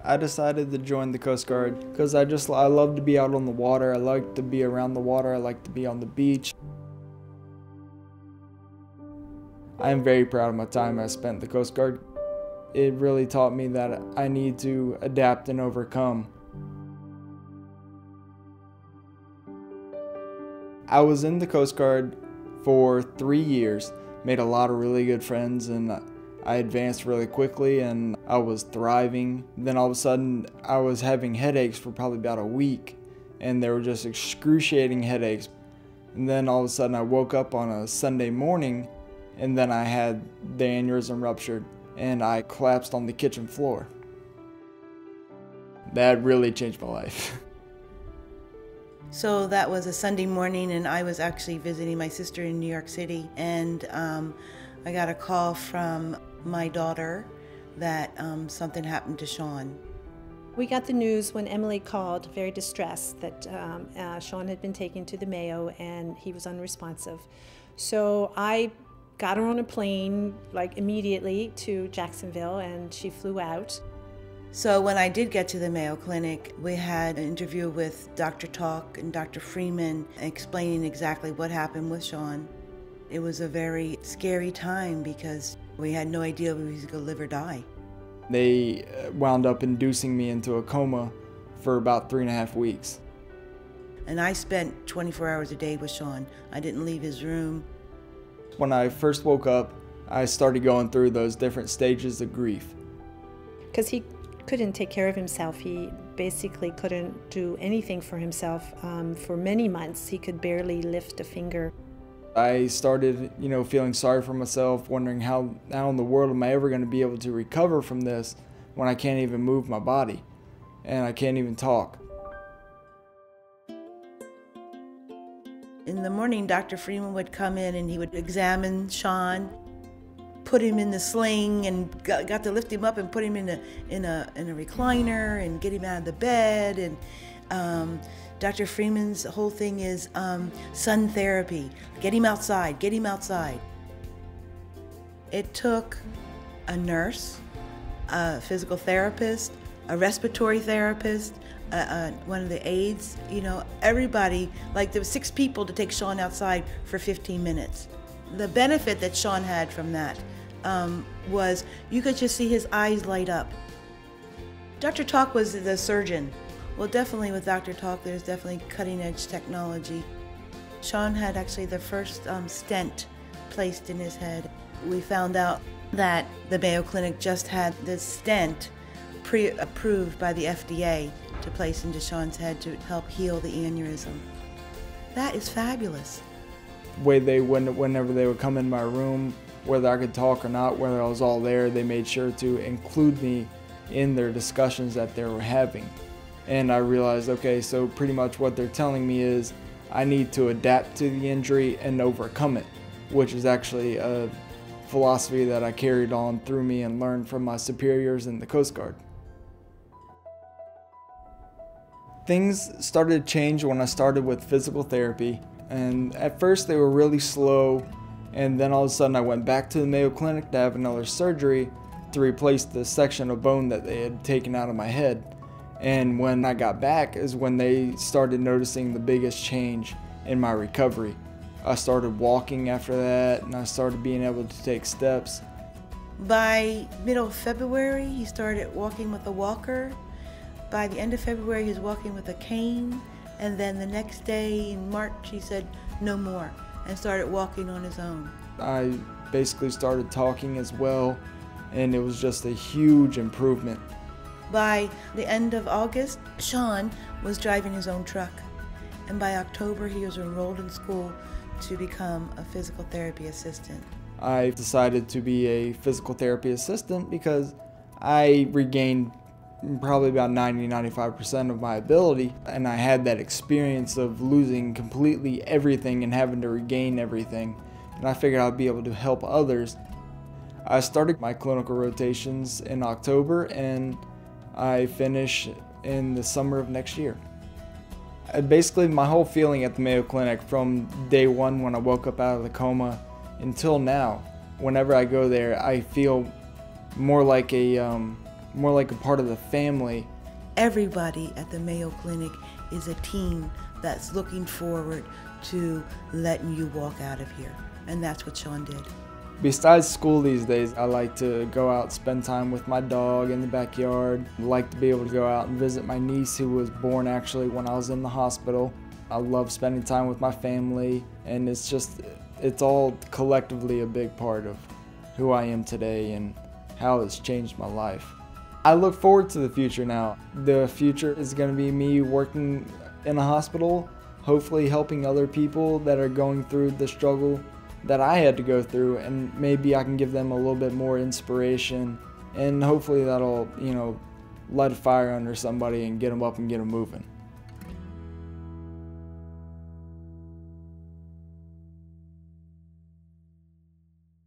I decided to join the Coast Guard because I love to be out on the water. I like to be around the water. I like to be on the beach. I am very proud of my time I spent in the Coast Guard. It really taught me that I need to adapt and overcome. I was in the Coast Guard for 3 years, made a lot of really good friends, and I advanced really quickly and I was thriving. Then all of a sudden I was having headaches for probably about a week, and they were just excruciating headaches. And then all of a sudden I woke up on a Sunday morning and then I had the aneurysm ruptured and I collapsed on the kitchen floor. That really changed my life. So that was a Sunday morning, and I was actually visiting my sister in New York City, and I got a call from my daughter that something happened to Sean. We got the news when Emily called, very distressed, that Sean had been taken to the Mayo and he was unresponsive. So I got her on a plane like immediately to Jacksonville, and she flew out. So when I did get to the Mayo Clinic, we had an interview with Dr. Talk and Dr. Freeman explaining exactly what happened with Sean. It was a very scary time because we had no idea if he was going to live or die. They wound up inducing me into a coma for about 3.5 weeks. And I spent 24 hours a day with Sean. I didn't leave his room. When I first woke up, I started going through those different stages of grief. Because he couldn't take care of himself. He basically couldn't do anything for himself. For many months, he could barely lift a finger. I started, feeling sorry for myself, wondering how in the world am I ever going to be able to recover from this when I can't even move my body and I can't even talk. In the morning, Dr. Freeman would come in and he would examine Sean, put him in the sling, and got to lift him up and put him in a recliner and get him out of the bed. And Dr. Freeman's whole thing is sun therapy. Get him outside, get him outside. It took a nurse, a physical therapist, a respiratory therapist, one of the aides, everybody, like there were 6 people to take Sean outside for 15 minutes. The benefit that Sean had from that was you could just see his eyes light up. Dr. Talk was the surgeon. Well, definitely with Dr. Talk, there's definitely cutting edge technology. Sean had actually the first stent placed in his head. We found out that the Mayo Clinic just had this stent pre-approved by the FDA to place into Sean's head to help heal the aneurysm. That is fabulous. Whenever they would come in my room, whether I could talk or not, whether I was all there, they made sure to include me in their discussions that they were having. And I realized, okay, so pretty much what they're telling me is I need to adapt to the injury and overcome it, which is actually a philosophy that I carried on through me and learned from my superiors in the Coast Guard. Things started to change when I started with physical therapy, and at first they were really slow, and then all of a sudden I went back to the Mayo Clinic to have another surgery to replace the section of bone that they had taken out of my head. And when I got back is when they started noticing the biggest change in my recovery. I started walking after that, and I started being able to take steps. By middle of February, he started walking with a walker. By the end of February, he was walking with a cane. And then the next day in March, he said no more and started walking on his own. I basically started talking as well, and it was just a huge improvement. By the end of August, Sean was driving his own truck. And by October, he was enrolled in school to become a physical therapy assistant. I decided to be a physical therapy assistant because I regained probably about 90–95% of my ability, and I had that experience of losing completely everything and having to regain everything, and I figured I'd be able to help others. I started my clinical rotations in October, and I finish in the summer of next year. Basically, my whole feeling at the Mayo Clinic from day one when I woke up out of the coma until now, whenever I go there, I feel more like a more like a part of the family. Everybody at the Mayo Clinic is a team that's looking forward to letting you walk out of here. And that's what Sean did. Besides school these days, I like to go out and spend time with my dog in the backyard. I like to be able to go out and visit my niece who was born actually when I was in the hospital. I love spending time with my family, and it's all collectively a big part of who I am today and how it's changed my life. I look forward to the future now. The future is going to be me working in a hospital, hopefully helping other people that are going through the struggle that I had to go through, and maybe I can give them a little bit more inspiration, and hopefully that'll, light a fire under somebody and get them up and get them moving.